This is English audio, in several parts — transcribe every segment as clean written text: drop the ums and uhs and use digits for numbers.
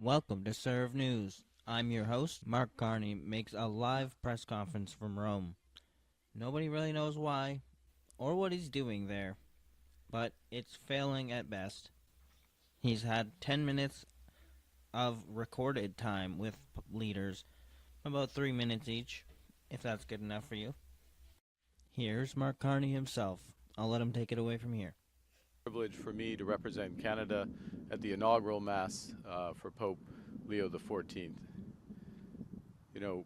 Welcome to Serve News. I'm your host. Mark Carney makes a live press conference from Rome. Nobody really knows why or what he's doing there, but it's failing at best. He's had 10 minutes of recorded time with leaders, about 3 minutes each, if that's good enough for you. Here's Mark Carney himself. I'll let him take it away from here. Privilege for me to represent Canada at the inaugural Mass for Pope Leo XIV. You know,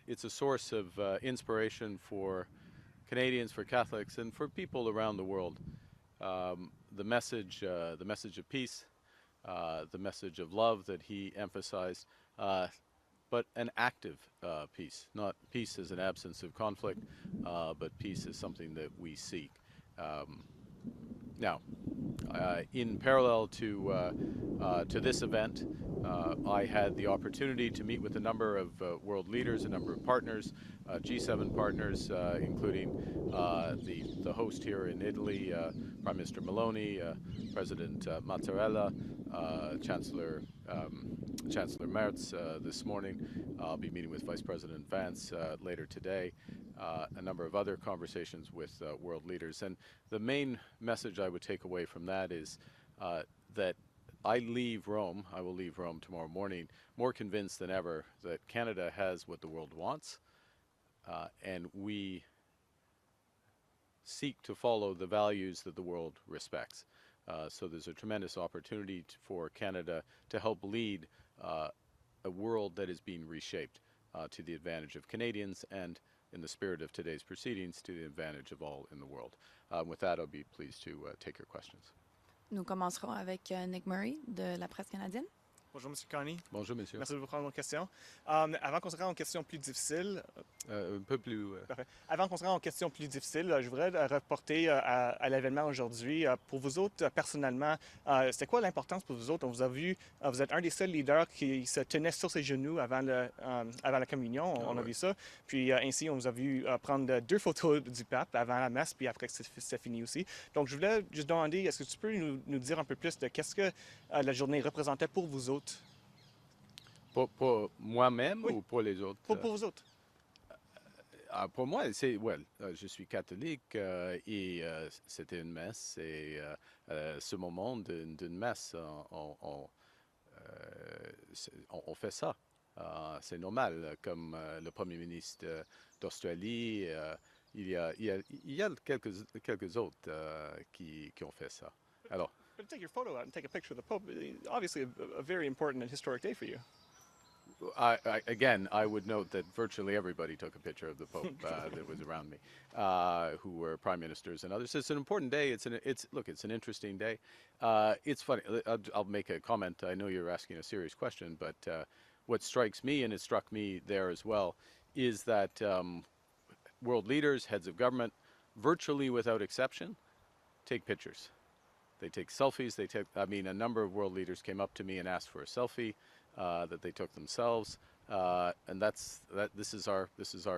it's a source of inspiration for Canadians, for Catholics, and for people around the world. The message of peace, the message of love that he emphasized, but an active peace, not peace as an absence of conflict, but peace as something that we seek. Now, in parallel to this event, I had the opportunity to meet with a number of world leaders, a number of partners, G7 partners, including the host here in Italy, Prime Minister Meloni, President Mattarella, Chancellor Merz this morning. I'll be meeting with Vice President Vance later today. A number of other conversations with world leaders. And the main message I would take away from that is that I will leave Rome tomorrow morning, more convinced than ever that Canada has what the world wants, and we seek to follow the values that the world respects. So there's a tremendous opportunity for Canada to help lead a world that is being reshaped to the advantage of Canadians and, in the spirit of today's proceedings, to the advantage of all in the world. With that, I'll be pleased to take your questions. Nous commencerons avec Nick Murray de la presse canadienne. Bonjour, M. Carney. Bonjour, monsieur. Merci de prendre nos questions. Avant qu'on se rende aux questions plus difficiles, Un peu plus... parfait. Avant qu'on se rende aux questions plus difficiles, je voudrais reporter à l'événement aujourd'hui. Pour vous autres, personnellement, c'était quoi l'importance pour vous autres? On vous a vu, vous êtes un des seuls leaders qui se tenait sur ses genoux avant la communion. On a vu ça. Puis ainsi, on vous a vu prendre 2 photos du pape avant la messe, puis après que c'est fini aussi. Donc, je voulais juste demander, est-ce que tu peux nous dire un peu plus de qu'est-ce que la journée représentait pour vous autres? Pour moi-même, Oui. ou pour les autres? Pour vous autres. Pour moi, je suis catholique et c'était une messe et ce moment d'une messe, on fait ça. C'est normal, comme le Premier ministre d'Australie, il y a quelques autres qui ont fait ça. Alors, But take your photo out and take a picture of the Pope. Obviously, a very important and historic day for you. Again, I would note that virtually everybody took a picture of the Pope that was around me, who were prime ministers and others. It's an important day. It's an interesting day. It's funny. I'll make a comment. I know you're asking a serious question, but what strikes me, and it struck me there as well, is that world leaders, heads of government, virtually without exception, take pictures. They take selfies. A number of world leaders came up to me and asked for a selfie that they took themselves, and this is our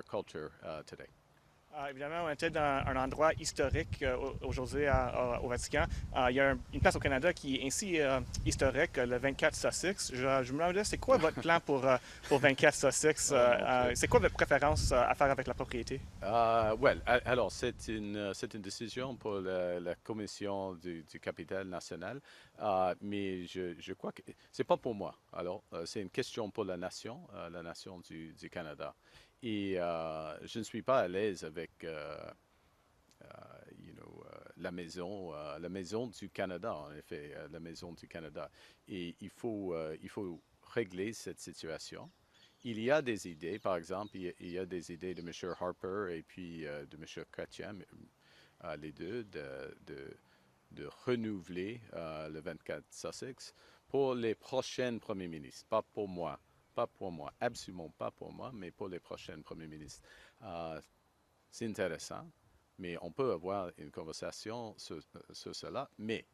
culture today. Évidemment, on était dans un endroit historique aujourd'hui au Vatican. Il y a une place au Canada qui est ainsi historique, le 24 Sussex. Je me demandais, c'est quoi votre plan pour 24 Sussex? C'est quoi votre préférence à faire avec la propriété? Alors c'est une décision pour la commission du capital national, mais je crois que c'est pas pour moi. Alors c'est une question pour la nation du Canada. Et je ne suis pas à l'aise avec la maison du Canada, en effet, la maison du Canada. Et il faut régler cette situation. Il y a des idées, par exemple, il y a des idées de M. Harper et puis de M. Chrétien, les deux, de renouveler le 24 Sussex pour les prochains premiers ministres, pas pour moi. Pas pour moi, absolument pas pour moi, mais pour les prochains premiers ministres. C'est intéressant, mais on peut avoir une conversation sur cela. Mais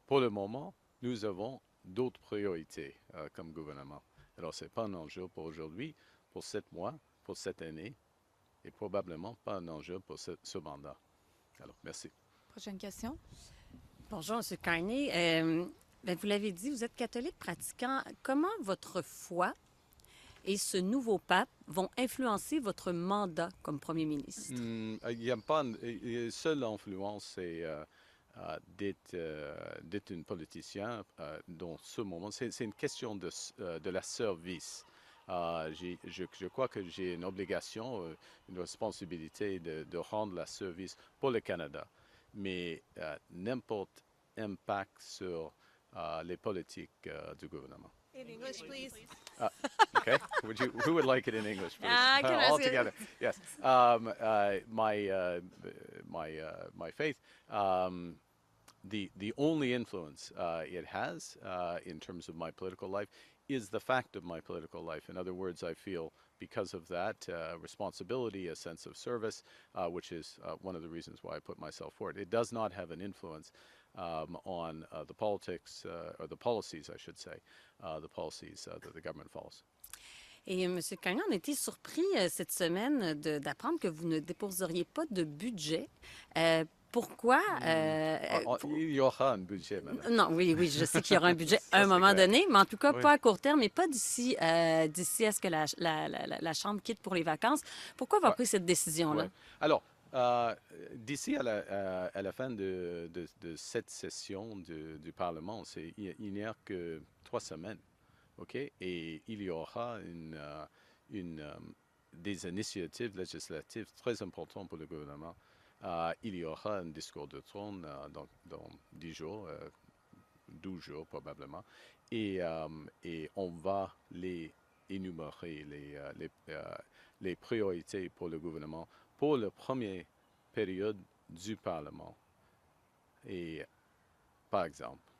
pour le moment, nous avons d'autres priorités comme gouvernement. Alors, ce n'est pas un enjeu pour aujourd'hui, pour 7 mois, pour cette année, et probablement pas un enjeu pour ce mandat. Alors, merci. Prochaine question. Bonjour, M. Carney. Bien, vous l'avez dit, vous êtes catholique pratiquant. Comment votre foi et ce nouveau pape vont influencer votre mandat comme premier ministre? Il n'y a pas une seule influence, c'est d'être un politicien dans ce moment. C'est une question de la service. Je crois que j'ai une obligation, une responsabilité de rendre la service pour le Canada. Mais n'importe impact sur les politiques du gouvernement. In English, please. Okay. Who would like it in English, please? I can All ask it. together. Yes. My faith. The only influence it has in terms of my political life is the fact of my political life. In other words, I feel because of that responsibility, a sense of service, which is one of the reasons why I put myself forward. It does not have an influence on the politics, or the policies, I should say, the policies that the government follows. Et M. Carney, on a été surpris cette semaine d'apprendre que vous ne déposeriez pas de budget. Pourquoi? Il y aura un budget, madame. Non, oui, je sais qu'il y aura un budget à un moment donné, mais en tout cas, pas à court terme et pas d'ici à ce que la Chambre quitte pour les vacances. Pourquoi avoir pris cette décision-là? Ouais. Alors, d'ici à la fin de cette session du Parlement, il n'y a que 3 semaines, OK? Et il y aura des initiatives législatives très importantes pour le gouvernement. Il y aura un discours de trône dans 10 jours, 12 jours probablement, et on va les énumérer, les priorités pour le gouvernement pour la première période du Parlement. Et par exemple,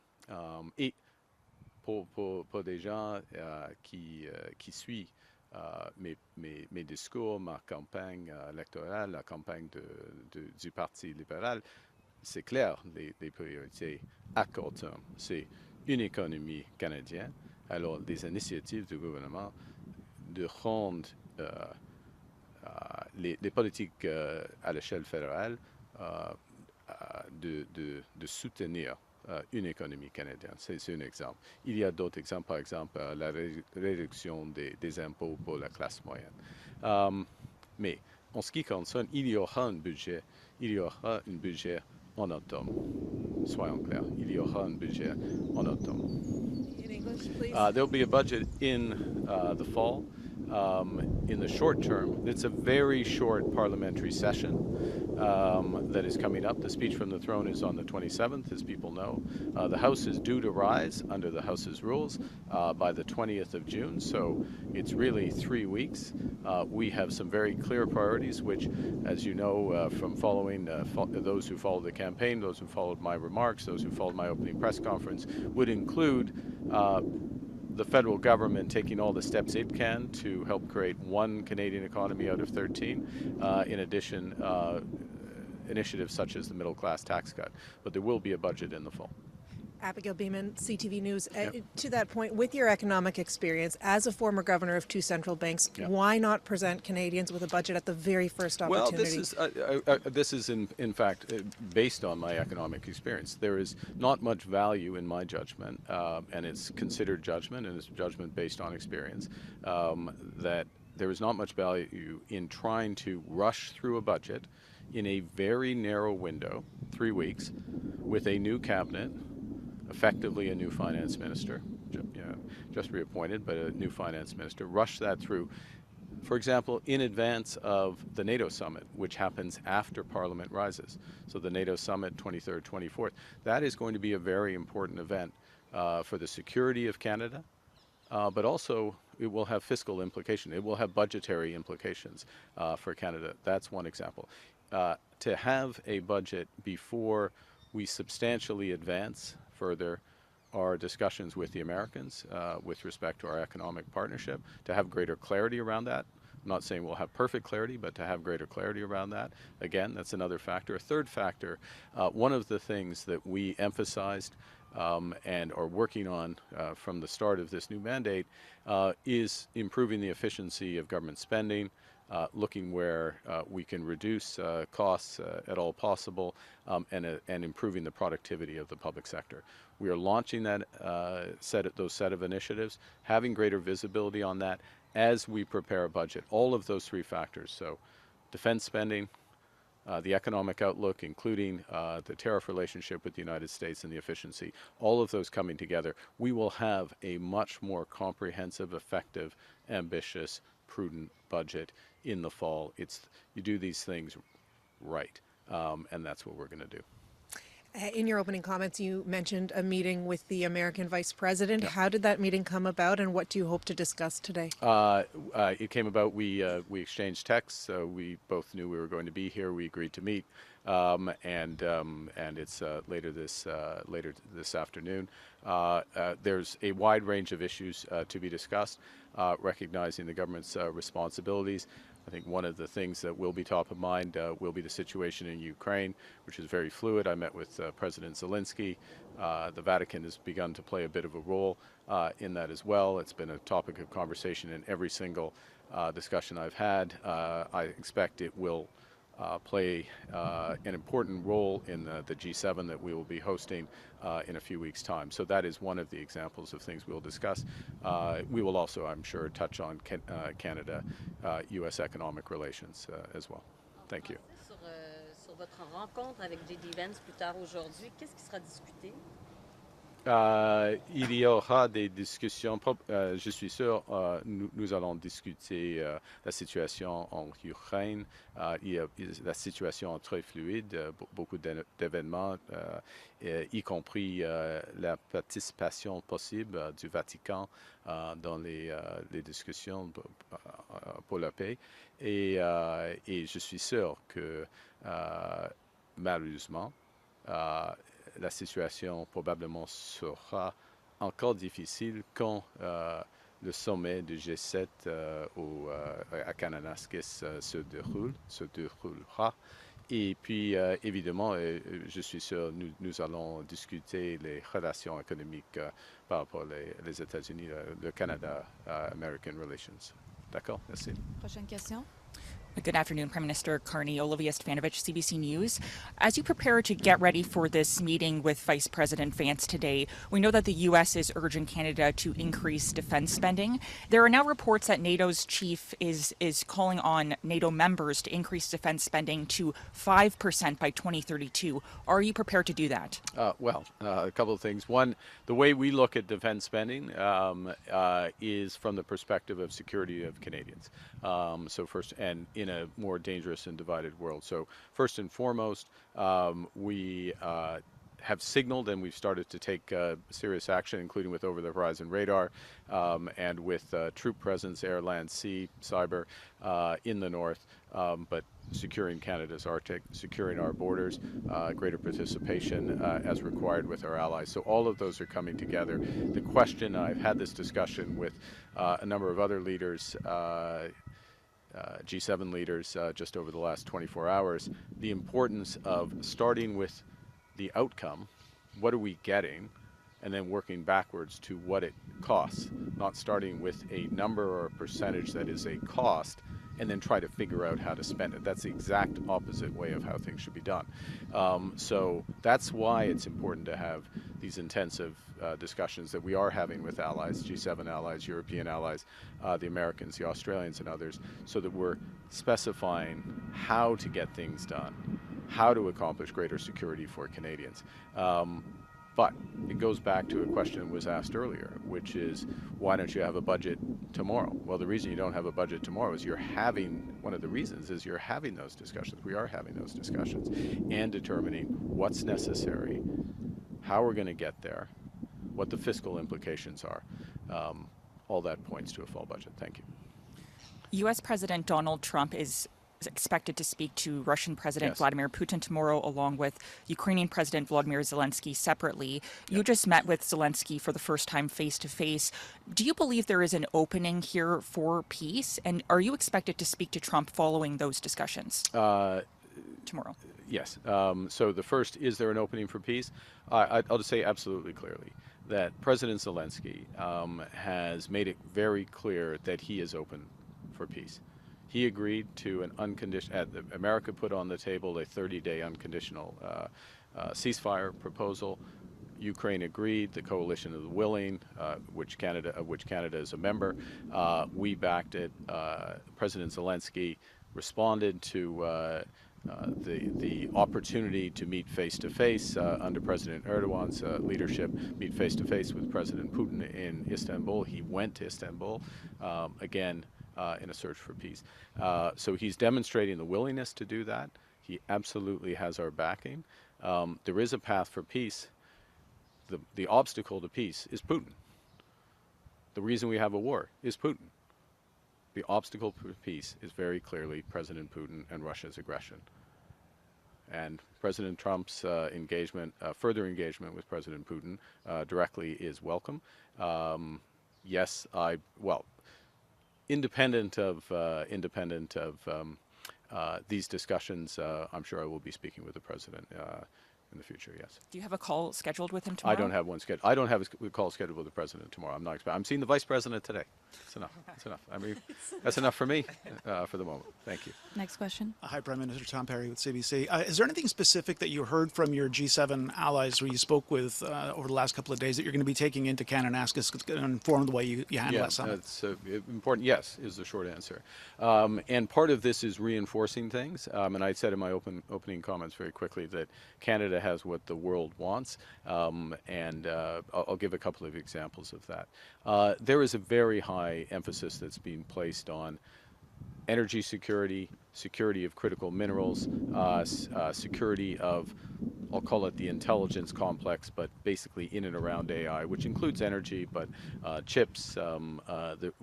et pour des gens qui suivent mes discours, ma campagne électorale, la campagne du Parti libéral, c'est clair, les priorités à court terme. C'est une économie canadienne, alors des initiatives du gouvernement de rendre les politiques à l'échelle fédérale de soutenir une économie canadienne. C'est un exemple. Il y a d'autres exemples, par exemple la réduction des impôts pour la classe moyenne. Mais en ce qui concerne, il y aura un budget. Il y aura un budget en automne. Soyons clairs, il y aura un budget en automne. In English, please. There'll be a budget in the fall. In the short term, it's a very short parliamentary session that is coming up. The speech from the throne is on the 27th, as people know. The House is due to rise under the House's rules by the 20th of June, so it's really 3 weeks. We have some very clear priorities, which, as you know from following those who followed the campaign, those who followed my remarks, those who followed my opening press conference, would include the federal government taking all the steps it can to help create one Canadian economy out of 13, in addition, initiatives such as the middle class tax cut. But there will be a budget in the fall. Abigail Beeman, CTV News. Yep. To that point, with your economic experience as a former governor of 2 central banks, Yep. why not present Canadians with a budget at the very first opportunity? Well, this is in fact based on my economic experience. There is not much value in my judgment, and it's considered judgment, and it's judgment based on experience, that there is not much value in trying to rush through a budget in a very narrow window, 3 weeks, with a new cabinet, effectively a new finance minister, just reappointed, but a new finance minister, rush that through, for example, in advance of the NATO summit, which happens after Parliament rises. So the NATO summit, 23rd, 24th, that is going to be a very important event for the security of Canada, but also it will have fiscal implications. It will have budgetary implications for Canada. That's one example. To have a budget before we substantially advance further our discussions with the Americans with respect to our economic partnership, to have greater clarity around that. I'm not saying we'll have perfect clarity, but to have greater clarity around that. Again, that's another factor. A third factor, one of the things that we emphasized and are working on from the start of this new mandate is improving the efficiency of government spending, looking where we can reduce costs at all possible, and improving the productivity of the public sector. We are launching that those set of initiatives, having greater visibility on that as we prepare a budget. All of those three factors, so defense spending, the economic outlook, including the tariff relationship with the United States and the efficiency, all of those coming together, we will have a much more comprehensive, effective, ambitious, prudent budget in the fall. You do these things right, and that's what we're going to do. In your opening comments, you mentioned a meeting with the American Vice President. Yeah. How did that meeting come about, and what do you hope to discuss today? It came about, we exchanged texts. We both knew we were going to be here. We agreed to meet, and it's later this afternoon. There's a wide range of issues to be discussed, recognizing the government's responsibilities. I think one of the things that will be top of mind will be the situation in Ukraine, which is very fluid. I met with President Zelensky. The Vatican has begun to play a bit of a role in that as well. It's been a topic of conversation in every single discussion I've had. I expect it will play an important role in the G7 that we will be hosting in a few weeks' time. So that is one of the examples of things we'll discuss. We will also, I'm sure, touch on Canada-U.S. economic relations as well. Thank you. Sur votre rencontre avec J.D. Vance plus tard aujourd'hui, qu'est-ce qui sera discuté? Il y aura des discussions, je suis sûr, nous allons discuter la situation en Ukraine. La situation est très fluide, beaucoup d'événements, y compris la participation possible du Vatican dans les discussions pour la paix. Et je suis sûr que malheureusement, la situation probablement sera encore difficile quand le sommet du G7 à Kananaskis se déroulera. Et puis, évidemment, je suis sûr, nous allons discuter les relations économiques par rapport aux États-Unis, le Canada, American Relations. D'accord? Merci. Prochaine question. Good afternoon, Prime Minister Carney. Olivia Stefanovich, CBC News. As you prepare to get ready for this meeting with Vice President Vance today, we know that the U.S. is urging Canada to increase defense spending. There are now reports that NATO's chief is calling on NATO members to increase defense spending to 5% by 2032. Are you prepared to do that? A couple of things. One, the way we look at defense spending is from the perspective of security of Canadians. So first, and in a more dangerous and divided world. So first and foremost, we have signaled and we've started to take serious action, including with over-the-horizon radar and with troop presence, air, land, sea, cyber in the north, but securing Canada's Arctic, securing our borders, greater participation as required with our allies. So all of those are coming together. The question, I've had this discussion with a number of other leaders, G7 leaders just over the last 24 hours, the importance of starting with the outcome, what are we getting, and then working backwards to what it costs, not starting with a number or a percentage that is a cost and then try to figure out how to spend it. That's the exact opposite way of how things should be done. So that's why it's important to have these intensive discussions that we are having with allies, G7 allies, European allies, the Americans, the Australians, and others, so that we're specifying how to get things done, how to accomplish greater security for Canadians. But it goes back to a question that was asked earlier, which is, why don't you have a budget tomorrow? Well, the reason you don't have a budget tomorrow is one of the reasons is you're having those discussions. We are having those discussions and determining what's necessary, how we're going to get there, what the fiscal implications are. All that points to a fall budget. Thank you. U.S. President Donald Trump is expected to speak to Russian President Yes. Vladimir Putin tomorrow, along with Ukrainian President Volodymyr Zelensky separately. You just met with Zelensky for the first time face-to-face. Do you believe there is an opening here for peace? And are you expected to speak to Trump following those discussions tomorrow? Yes. So the first, is there an opening for peace? I'll just say absolutely clearly that President Zelensky has made it very clear that he is open for peace. He agreed to an unconditional, America put on the table a 30-day unconditional ceasefire proposal. Ukraine agreed, the coalition of the willing, of which Canada is a member. We backed it. President Zelensky responded to the opportunity to meet face-to-face under President Erdogan's leadership, meet face-to-face with President Putin in Istanbul. He went to Istanbul, again, in a search for peace. So he's demonstrating the willingness to do that. He absolutely has our backing. There is a path for peace. The obstacle to peace is Putin. The reason we have a war is Putin. The obstacle for peace is very clearly President Putin and Russia's aggression. And President Trump's further engagement with President Putin directly is welcome. Yes, independent of these discussions, I'm sure I will be speaking with the president in the future. Yes. Do you have a call scheduled with him tomorrow? I don't have one scheduled. I don't have a call scheduled with the president tomorrow. I'm not expecting. I'm seeing the vice president today. That's enough. That's enough. I mean, that's enough for me for the moment. Thank you. Next question. Hi, Prime Minister Tom Perry with CBC. Is there anything specific that you heard from your G7 allies who you spoke with over the last couple of days that you're going to be taking into Canada and ask us to inform the way you handle that summit? That's important. Yes, is the short answer. And part of this is reinforcing things. And I said in my opening comments very quickly that Canada has what the world wants. And I'll give a couple of examples of that. There is a very high emphasis that's being placed on energy security, security of critical minerals, security of, I'll call it the intelligence complex, but basically in and around AI, which includes energy, but chips,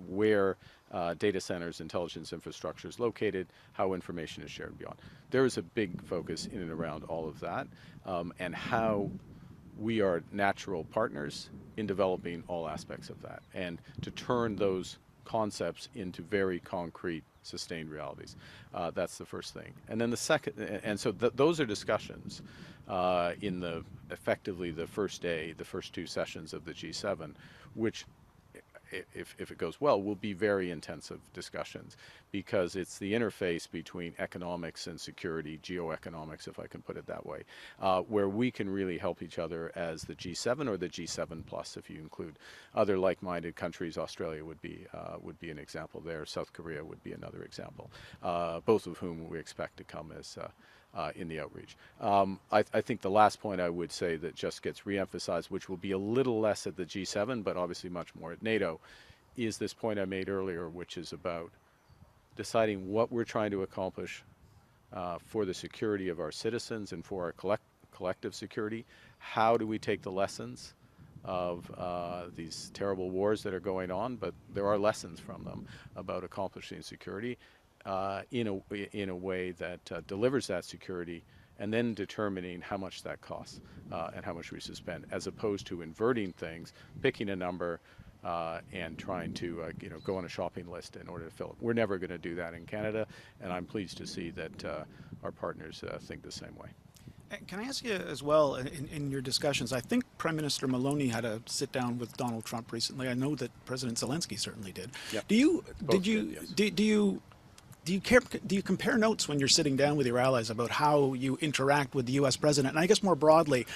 where data centers, intelligence infrastructure is located, how information is shared and beyond. There is a big focus in and around all of that, and how we are natural partners in developing all aspects of that, and to turn those concepts into very concrete, sustained realities. That's the first thing. And then the second, and so those are discussions in effectively the first day, the first two sessions of the G7, which, if it goes well, will be very intensive discussions, because it's the interface between economics and security, geoeconomics, if I can put it that way, where we can really help each other as the G7 or the G7 plus, if you include other like-minded countries. Australia would be an example there. South Korea would be another example, both of whom we expect to come as in the outreach. I think the last point I would say that just gets re-emphasized, which will be a little less at the G7, but obviously much more at NATO, is this point I made earlier, which is about deciding what we're trying to accomplish for the security of our citizens and for our collective security. How do we take the lessons of these terrible wars that are going on, but there are lessons from them about accomplishing security in a way that delivers that security, and then determining how much that costs and how much we should spend, as opposed to inverting things, picking a number, and trying to go on a shopping list in order to fill it. We're never going to do that in Canada, and I'm pleased to see that our partners think the same way. Can I ask you as well, in your discussions, I think Prime Minister Maloney had a sit down with Donald Trump recently. I know that President Zelensky certainly did. Yep. Do you compare notes when you're sitting down with your allies about how you interact with the U.S. president? And I guess more broadly,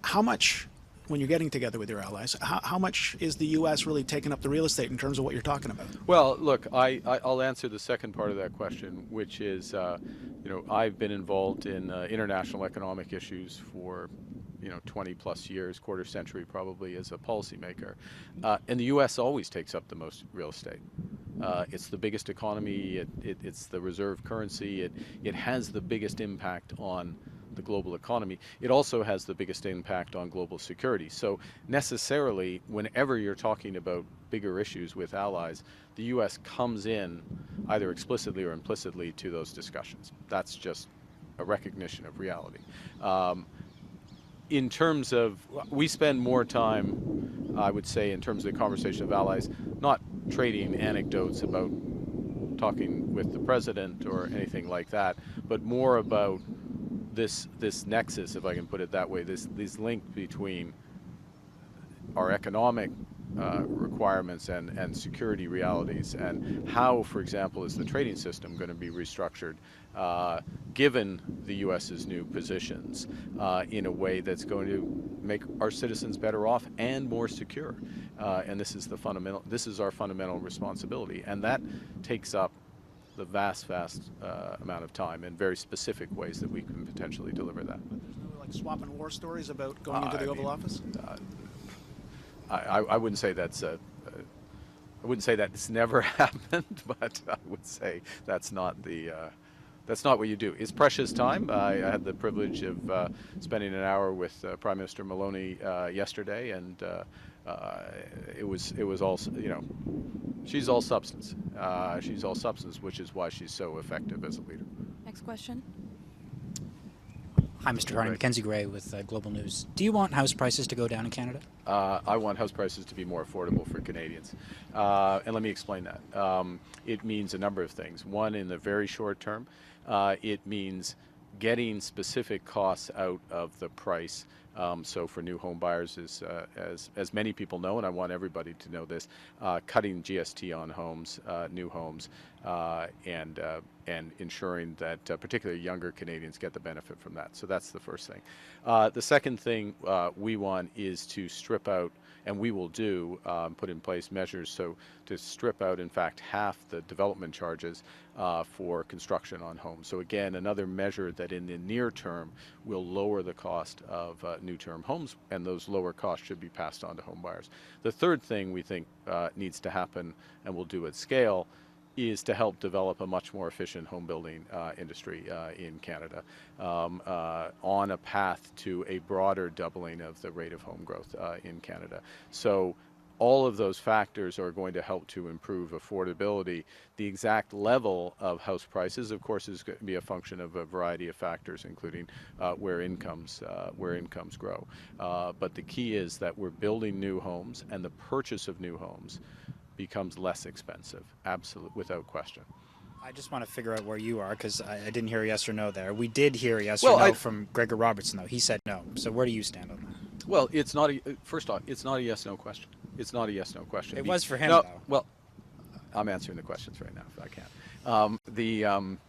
how much, when you're getting together with your allies, how much is the U.S. really taking up the real estate in terms of what you're talking about? Well, look, I'll answer the second part of that question, which is, I've been involved in international economic issues for 20 plus years, quarter century probably, as a policymaker. And the U.S. always takes up the most real estate. It's the biggest economy, it's the reserve currency, it has the biggest impact on the global economy. It also has the biggest impact on global security. So necessarily, whenever you're talking about bigger issues with allies, the U.S. comes in either explicitly or implicitly to those discussions. That's just a recognition of reality. In terms of, we spend more time, I would say, in terms of the conversation of allies, not trading anecdotes about talking with the president or anything like that, but more about this nexus, if I can put it that way, this link between our economic requirements and security realities, and how, for example, is the trading system going to be restructured given the U.S.'s new positions in a way that's going to make our citizens better off and more secure. And this is our fundamental responsibility, and that takes up the vast amount of time in very specific ways that we can potentially deliver that. But there's no like swap and war stories about going into the Oval Office? I wouldn't say that's I wouldn't say that's never happened, but I would say that's not what you do. It's precious time. I had the privilege of spending an hour with Prime Minister Maloney yesterday, and it was all, she's all substance. She's all substance, which is why she's so effective as a leader. Next question. Hi, Mr. Carney. Mackenzie Gray with Global News. Do you want house prices to go down in Canada? I want house prices to be more affordable for Canadians. And let me explain that. It means a number of things. One, in the very short term, it means getting specific costs out of the price. So for new home buyers, as many people know, and I want everybody to know this, cutting GST on homes, new homes, and ensuring that particularly younger Canadians get the benefit from that. So that's the first thing. The second thing we want is to strip out, and we will do, put in place measures so to strip out, in fact, half the development charges for construction on homes. So again, another measure that in the near term will lower the cost of new term homes, and those lower costs should be passed on to home buyers. The third thing we think needs to happen, and we'll do at scale, is to help develop a much more efficient home building industry in Canada on a path to a broader doubling of the rate of home growth in Canada. So all of those factors are going to help to improve affordability. The exact level of house prices, of course, is going to be a function of a variety of factors, including where incomes grow. But the key is that we're building new homes, and the purchase of new homes becomes less expensive, without question. I just want to figure out where you are, because I didn't hear yes or no there. We did hear yes or no from Gregor Robertson, though. He said no. So where do you stand on that? Well, it's not first off, it's not a yes/no question. It's not a yes/no question. It was for him, though. Well, I'm answering the questions right now, if I can.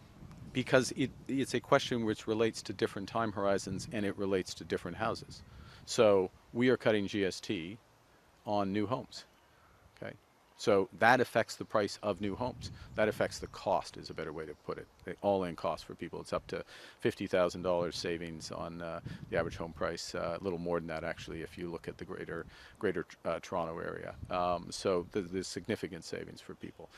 Because it's a question which relates to different time horizons, and it relates to different houses. So we are cutting GST on new homes. Okay. So that affects the price of new homes. That affects the cost, is a better way to put it. The all-in cost for people. It's up to $50,000 savings on the average home price. A little more than that, actually, if you look at the greater Toronto area. So there's significant savings for people.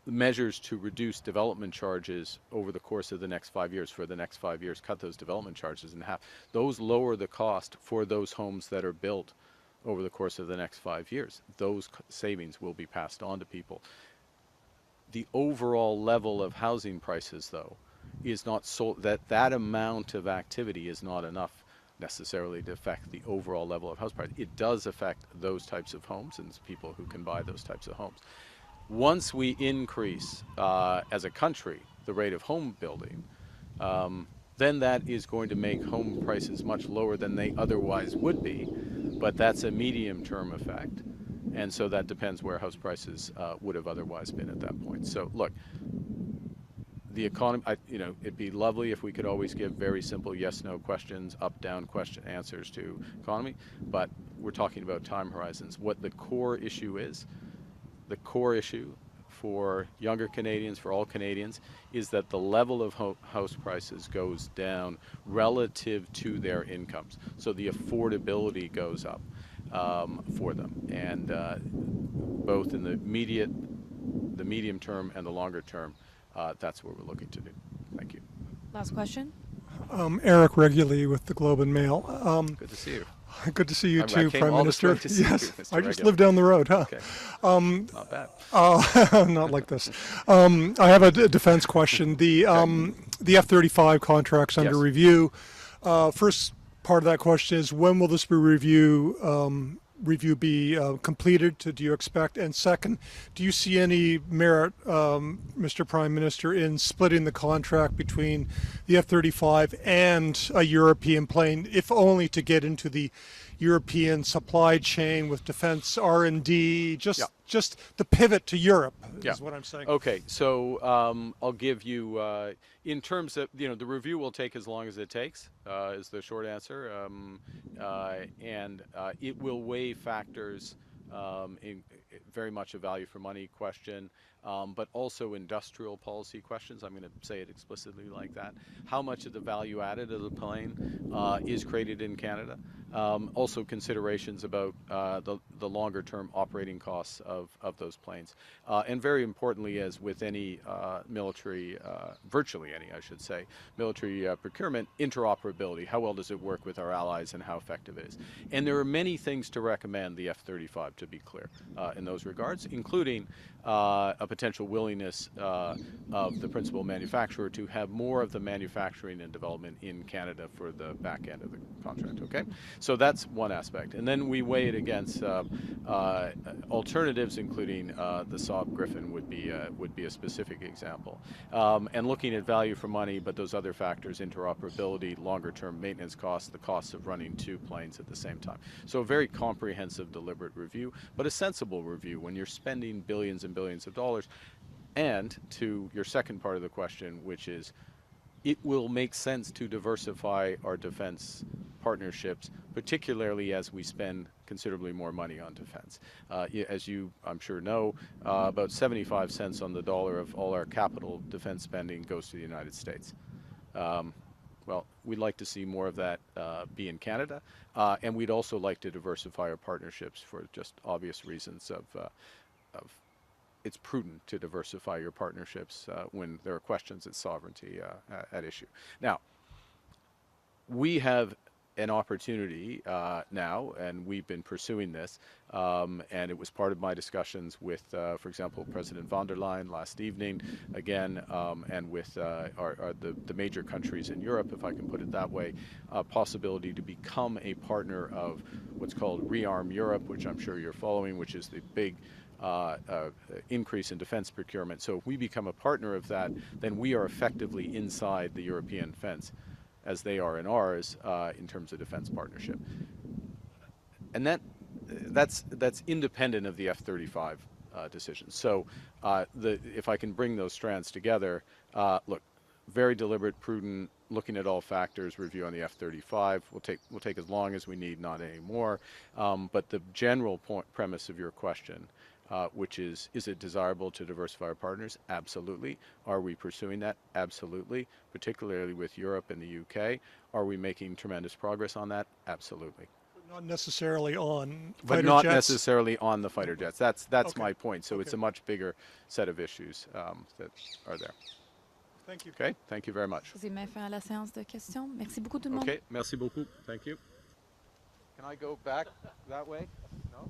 Measures to reduce development charges over the course of the next 5 years. For the next 5 years, cut those development charges in half. Those lower the cost for those homes that are built over the course of the next 5 years. Those savings will be passed on to people. The overall level of housing prices, though, is not so that amount of activity is not enough necessarily to affect the overall level of house price. It does affect those types of homes and people who can buy those types of homes. Once we increase, as a country, the rate of home building, then that is going to make home prices much lower than they otherwise would be. But that's a medium-term effect, and so that depends where house prices would have otherwise been at that point. So, look, the economy. It'd be lovely if we could always give very simple yes/no questions, up/down answers to economy. But we're talking about time horizons. What the core issue is, the core issue for younger Canadians, for all Canadians, is that the level of house prices goes down relative to their incomes. So the affordability goes up for them. And both in the medium term and the longer term, that's what we're looking to do. Thank you. Last question. Eric Regularly with the Globe and Mail. Good to see you. Good to see you too, Prime Minister. To see yes, you, Mr. I just Regular. live down the road, huh? Okay. Not bad. Not like this. I have a defense question. The F-35 contracts under Yes. review. First part of that question is, when will this be review be completed? Do you expect? And second, do you see any merit, Mr. Prime Minister, in splitting the contract between the F-35 and a European plane, if only to get into the European supply chain with defense R&D, just the pivot to Europe is what I'm saying. Okay, so I'll give you, in terms of, the review will take as long as it takes, is the short answer. And it will weigh factors, in very much a value for money question, but also industrial policy questions. I'm going to say it explicitly like that. How much of the value added of the plane is created in Canada? Also considerations about the longer term operating costs of those planes. And very importantly, as with any military, virtually any, I should say, military procurement, interoperability. How well does it work with our allies and how effective it is? And there are many things to recommend the F-35, to be clear, in those regards, including a potential willingness of the principal manufacturer to have more of the manufacturing and development in Canada for the back end of the contract, okay? So that's one aspect. And then we weigh it against alternatives, including the Saab Griffin would be a specific example. And looking at value for money, but those other factors, interoperability, longer-term maintenance costs, the costs of running two planes at the same time. So a very comprehensive, deliberate review, but a sensible review when you're spending billions and billions of dollars. And to your second part of the question, which is, it will make sense to diversify our defense partnerships, particularly as we spend considerably more money on defense. As you, I'm sure, know, about 75 cents on the dollar of all our capital defense spending goes to the United States. Well, we'd like to see more of that be in Canada, and we'd also like to diversify our partnerships for just obvious reasons of it's prudent to diversify your partnerships when there are questions of sovereignty at issue. Now, we have an opportunity now, and we've been pursuing this, and it was part of my discussions with, for example, President von der Leyen last evening, again, and with the major countries in Europe, if I can put it that way, a possibility to become a partner of what's called Rearm Europe, which I'm sure you're following, which is the big increase in defense procurement. So if we become a partner of that, then we are effectively inside the European fence, as they are in ours, in terms of defense partnership. And that's independent of the F-35 decision. So if I can bring those strands together, look, very deliberate, prudent, looking at all factors, review on the F-35. We'll take as long as we need, not any more. But the general premise of your question, which is it desirable to diversify our partners? Absolutely. Are we pursuing that? Absolutely. Particularly with Europe and the UK. Are we making tremendous progress on that? Absolutely. But not necessarily on fighter but not jets? necessarily on the fighter jets. That's Okay. my point. So it's a much bigger set of issues that are there. Thank you. Okay. Thank you very much. Je vous ai mis fin à la séance de questions. Merci beaucoup tout le monde. Okay. Merci beaucoup. Thank you. Can I go back that way? No?